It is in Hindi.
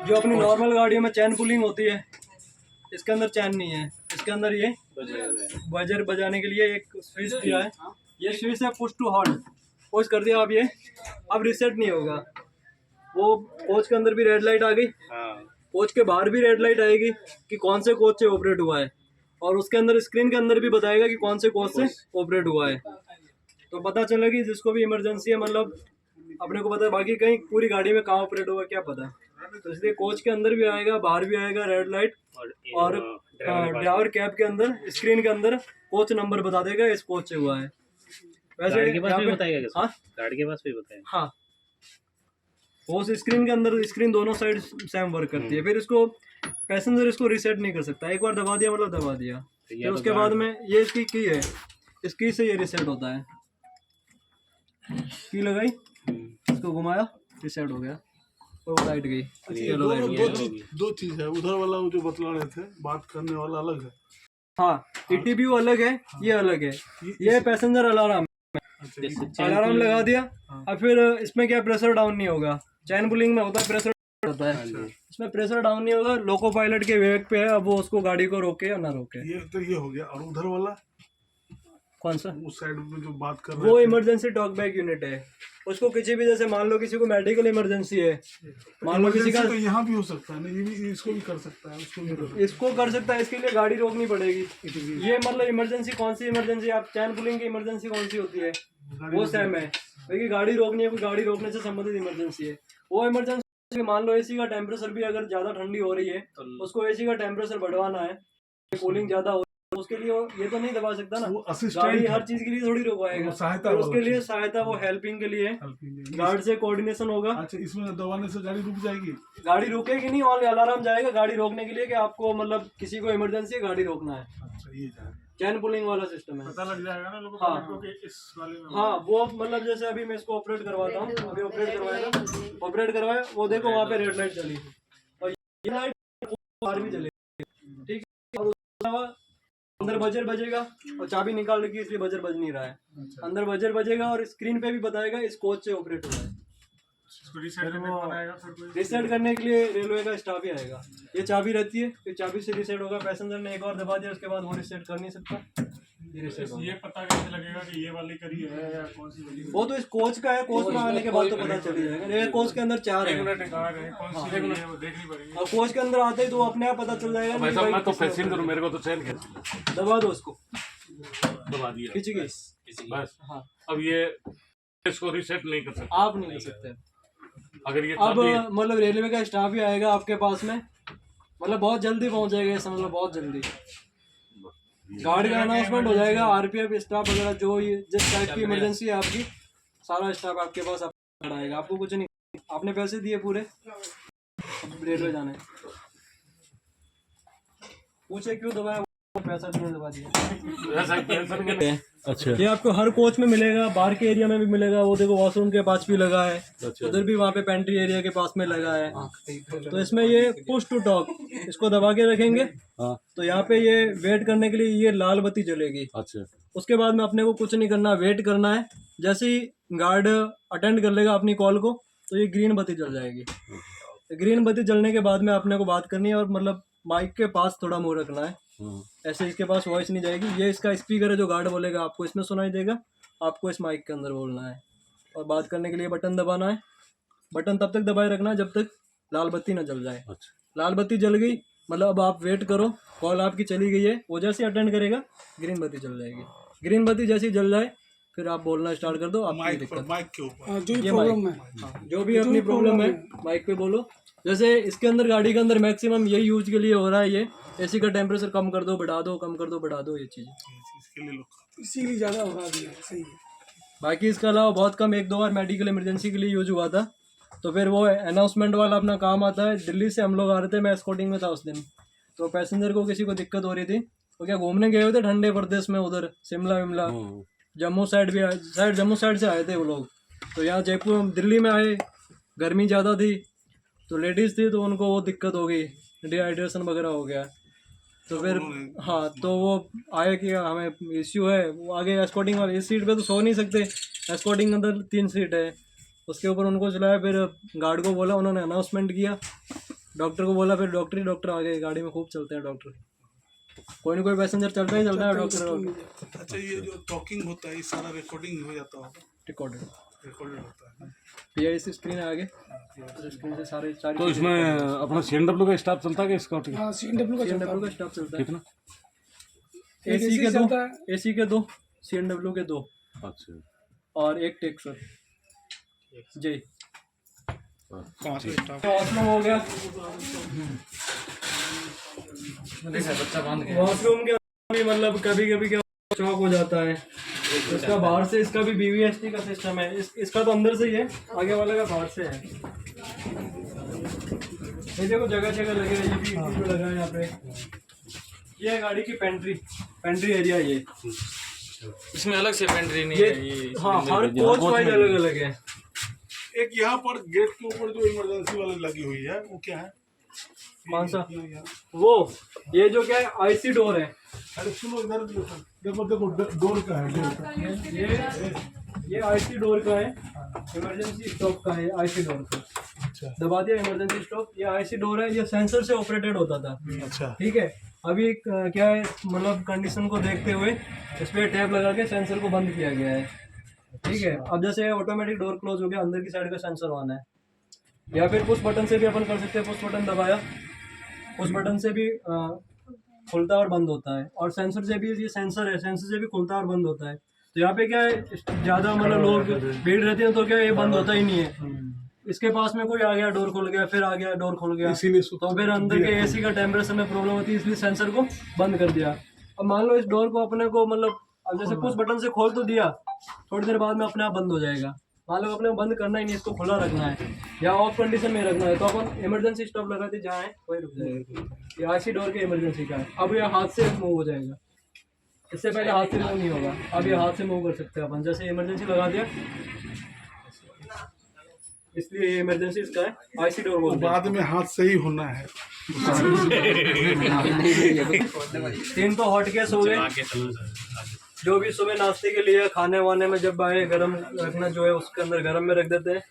जो अपनी नॉर्मल गाड़ियों में चैन पुलिंग होती है, इसके अंदर चैन नहीं है। इसके अंदर ये बजर बजाने के लिए एक स्विच दिया है। ये स्विच है पुश टू हॉल्ट, पुश कर दिया अब ये अब रिसेट नहीं होगा। वो कोच के अंदर भी रेड लाइट आ गई, कोच के बाहर भी रेड लाइट आएगी कि कौन से कोच से ऑपरेट हुआ है, और उसके अंदर स्क्रीन के अंदर भी बताएगा कि कौन से कोच से ऑपरेट हुआ है। तो पता चलेगी जिसको भी इमरजेंसी है, मतलब अपने को पता है, बाकी कहीं पूरी गाड़ी में कहाँ ऑपरेट हुआ क्या पता। तो इसलिए कोच के अंदर भी आएगा, बाहर भी आएगा रेड लाइट, और ड्राइवर कैब के अंदर स्क्रीन के अंदर कोच नंबर बता देगा इस कोच से हुआ है। वैसे गाड़ी के पास भी बताएगा। हाँ, गाड़ी के पास भी बताएगा। हाँ, वो उस स्क्रीन के अंदर, स्क्रीन दोनों साइड सेम वर्क करती है। फिर इसको पैसेंजर इसको रीसेट नहीं कर सकता, एक बार दबा दिया मतलब दबा दिया। फिर उसके बाद में ये इसकी की है, इस की से ये रीसेट होता है। की लगाई, इसको घुमाया, रीसेट हो गया और वो लाइट गई। दो चीज है, उधर वाला जो बतला रहे थे, बात करने वाला अलग है। हाँ, ETBU अलग है, ये अलग है। ये पैसेंजर अलार्म, अलार्म लगा दिया। अब फिर इसमें क्या, प्रेशर डाउन नहीं होगा। चैन पुलिंग में होता है प्रेशर होता है, इसमें प्रेशर डाउन नहीं होगा। लोको पायलट के विवेक पे है, अब वो उसको गाड़ी को रोके या ना रोके। ये तो ये हो गया। और उधर वाला कौन सा, उस साइड में जो बात कर रहे वो थे, इमरजेंसी टॉक बैक यूनिट है। उसको किसी भी, जैसे मान लो किसी को मेडिकल इमरजेंसी है, मान लो किसी का, तो यहाँ भी हो सकता है ना, ये भी इसको भी कर सकता है, उसको भी कर सकता है। इसको कर सकता है। इसके लिए गाड़ी रोकनी पड़ेगी। ये मतलब इमरजेंसी कौन सी इमरजेंसी, आप चैन पुलिंग की इमरजेंसी कौन सी होती है वो सेम है, क्योंकि गाड़ी रोकनी है, कोई गाड़ी रोकने से संबंधित इमरजेंसी है वो इमरजेंसी। मान लो एसी का टेम्परेचर भी अगर ज्यादा ठंडी हो रही है, उसको एसी का टेम्परेचर बढ़वाना है, कूलिंग ज्यादा हो, उसके लिए ये तो नहीं दबा सकता ना। गाड़ी हर चीज के लिए थोड़ी रुकवाएगा, तो उसके लिए सहायता, वो हेल्पिंग के लिए गार्ड से कोऑर्डिनेशन होगा। अच्छा, इसमें दबाने से गाड़ी रुक जाएगी? गाड़ी रुकेगी नहीं, ऑन अलार्म जाएगा गाड़ी रोकने के लिए कि आपको मतलब किसी को इमरजेंसी है, गाड़ी रोकना है। अच्छा, ये चैन पुलिंग वाला सिस्टम है, पता लग जाएगा ना लोगों को कि इस वाले में। हाँ, वो मतलब जैसे अभी मैं इसको ऑपरेट करवाता हूँ, अभी ऑपरेट करवाया, वो देखो वहाँ पे रेड लाइट चली और ये लाइट बाहर भी चलेगी, ठीक है। और उसके अलावा अंदर बजर बजेगा, और चाबी निकाल रखी है इसलिए बजर बज नहीं रहा है। अंदर बजर बजेगा और स्क्रीन पे भी बताएगा इस कोच से ऑपरेट हुआ है। रिसेट करने के लिए रेलवे का स्टाफ ही आएगा। ये चाबी रहती है, फिर चाबी से रिसेट होगा। पैसेंजर ने एक बार दबा दिया, उसके बाद वो रिसेट कर नहीं सकता। ये पता कैसे लगेगा कि ये वाली करी है या कौन सी वाली? वो तो इस कोच का है, कोच में आने के बाद तो पता चल जाएगा। ये कोच के अंदर 4 है, और कोच के अंदर आते ही तो अपने आप पता चल जाएगा। मैं तो पैसेंजर हूं, मेरे को तो चैन खींच दबा दो उसको, दबा दिया, खींच गई बस। हाँ, अब ये इसको रिसेट नहीं कर सकते आप नहीं कर सकते। अगर ये अब मतलब रेलवे का स्टाफ ही आएगा आपके पास में, मतलब बहुत जल्दी पहुंचेगा, ऐसा मतलब बहुत जल्दी गाड़ी का अनाउंसमेंट हो जाएगा। RPF स्टाफ वगैरह जो ये जिस टाइप की इमरजेंसी है आपकी, सारा स्टाफ आपके पास आएगा। आपको कुछ नहीं, आपने पैसे दिए पूरे, रेलवे जाना है। पूछे क्यों दबाया, पैसा क्यों दबा दिया। अच्छा, ये आपको हर कोच में मिलेगा, बाहर के एरिया में भी मिलेगा। वो देखो वॉशरूम के पास भी लगा है, उधर भी वहाँ पे पेंट्री एरिया के पास में लगा है। तो इसमें ये पुश टू टॉक, इसको दबा के रखेंगे तो यहाँ पे ये वेट करने के लिए ये लाल बत्ती जलेगी। अच्छा, उसके बाद में अपने को कुछ नहीं करना, वेट करना है। जैसे ही गार्ड अटेंड कर लेगा अपनी कॉल को, तो ये ग्रीन बत्ती जल जाएगी। ग्रीन बत्ती जलने के बाद में अपने को बात करनी है, और मतलब माइक के पास थोड़ा मुंह रखना है, ऐसे इसके पास वॉइस नहीं जाएगी। ये इसका स्पीकर है जो गार्ड बोलेगा आपको इसमें सुनाई देगा, आपको इस माइक के अंदर बोलना है। और बात करने के लिए बटन दबाना है, बटन तब तक दबाए रखना है जब तक लाल बत्ती ना जल जाए। लाल बत्ती जल गई मतलब अब आप वेट करो, कॉल आपकी चली गई है, वो जैसे अटेंड करेगा ग्रीन बत्ती जल जाएगी। ग्रीन बत्ती जैसे ही जल जाए फिर आप बोलना स्टार्ट कर दो। आपकी दिक्कत माइक के ऊपर जो भी अपनी प्रॉब्लम है माइक पे बोलो। जैसे इसके अंदर गाड़ी के अंदर मैक्सिमम यही यूज के लिए हो रहा है, ये एसी का टेम्परेचर कम कर दो, बढ़ा दो, कम कर दो, बढ़ा दो, ये चीज़ इसीलिए ज़्यादा हो रहा है। सही है। बाकी इसके अलावा बहुत कम 1-2 बार मेडिकल इमरजेंसी के लिए यूज हुआ था, तो फिर वो अनाउंसमेंट वाला अपना काम आता है। दिल्ली से हम लोग आ रहे थे, मैं एस्कॉर्टिंग में था उस दिन, तो पैसेंजर को किसी को दिक्कत हो रही थी, तो क्या घूमने गए हुए थे ठंडे प्रदेश में, उधर शिमला विमला जम्मू साइड भी आए, शायद जम्मू साइड से आए थे वो लोग। तो यहाँ जयपुर दिल्ली में आए, गर्मी ज़्यादा थी, तो लेडीज़ थी, तो उनको वो दिक्कत हो गई, डिहाइड्रेशन वगैरह हो गया। तो फिर हाँ, तो वो आए कि हमें इश्यू है। वो आगे एस्कॉर्टिंग वाले, इस सीट पे तो सो नहीं सकते, एस्कॉर्टिंग के अंदर 3 सीट है, उसके ऊपर उनको चलाया। फिर गार्ड को बोला, उन्होंने अनाउंसमेंट किया, डॉक्टर को बोला, फिर डॉक्टर आ गए। गाड़ी में खूब चलते हैं डॉक्टर, कोई ना कोई पैसेंजर चलता ही चलता है डॉक्टर। अच्छा, ये जो टॉकिंग होता है ये सारा रिकॉर्डिंग हो जाता होगा? रिकॉर्डेड होता है ना? PIC स्क्रीन है आगे, स्क्रीन से सारी तो इसमें अपना CNW का स्टाफ चलता है कि स्कॉट का? CNW का स्टाफ चलता है। कितना? AC के दो, CNW के 2 अच्छा, और 1 टेक्सर जी। ठीक। वॉशरूम हो गया, वॉशरूम के अंदर भी मतलब कभी कभी क्या चौक हो जाता है। इसका बाहर से, इसका भी BVST का सिस्टम है। इसका तो अंदर से ही है, आगे वाले का बाहर से है। ये देखो जगह जगह लगे हैं, ये भी लगा है यहाँ पे। ये है गाड़ी की पेंट्री एरिया। ये इसमें अलग से पेंट्री नहीं है ये। हाँ, हर कोच वाइज अलग अलग है। एक यहाँ पर गेट के ऊपर जो इमरजेंसी वाली लगी हुई है वो क्या है? कौन सा? वो ये जो क्या है, IC डोर है। अरे सुनो, इधर देखो डोर का है, डोर का। ये IC डोर का है, इमरजेंसी स्टॉप का है। IC डोर का अच्छा दबा दिया, इमरजेंसी स्टॉप। ये IC डोर है, ये सेंसर से ऑपरेटेड होता था। अच्छा ठीक है, अभी क्या है, मतलब कंडीशन को देखते हुए इस पर टैप लगा के सेंसर को बंद किया गया है। ठीक है, अब जैसे ऑटोमेटिक डोर क्लोज हो गया, अंदर की साइड का सेंसर ऑन है, या फिर पुश बटन से भी अपन कर सकते हैं। पुश बटन दबाया, पुश बटन से भी खुलता और बंद होता है। और सेंसर से भी, ये सेंसर है, सेंसर से भी खुलता और बंद होता है। तो यहाँ पे क्या है, ज़्यादा मतलब लोग भीड़ रहती है तो क्या ये बंद होता ही नहीं है। इसके पास में कोई आ गया, डोर खुल गया, फिर आ गया, डोर खुल गया, इसीलिए तो फिर अंदर के AC का टेम्परेचर में प्रॉब्लम होती है, इसलिए सेंसर को बंद कर दिया। अब मान लो इस डोर को अपने को मतलब, अब जैसे पुश बटन से खोल तो दिया, थोड़ी देर बाद में अपने आप बंद हो जाएगा। मान लो अपने को बंद करना ही नहीं, इसको खुला रखना है या ऑफ कंडीशन में रखना है, तो अपन इमरजेंसी स्टॉप लगाते जहाँ है वही रुक जाएगा। ये IC डोर के इमरजेंसी का है। अब ये हाथ से मूव हो जाएगा, इससे पहले हाथ से मूव नहीं होगा। अब ये हाथ से मूव कर सकते हैं अपन, जैसे इमरजेंसी लगा दिया, इसलिए ये इमरजेंसी इसका है। IC डोर बोलते हैं। बाद में हाथ से ही होना है। 3 तो हॉट केस हो गए, जो भी सुबह नाश्ते के लिए, खाने वाने में जब आए, गरम रखना जो है उसके अंदर गरम में रख देते हैं।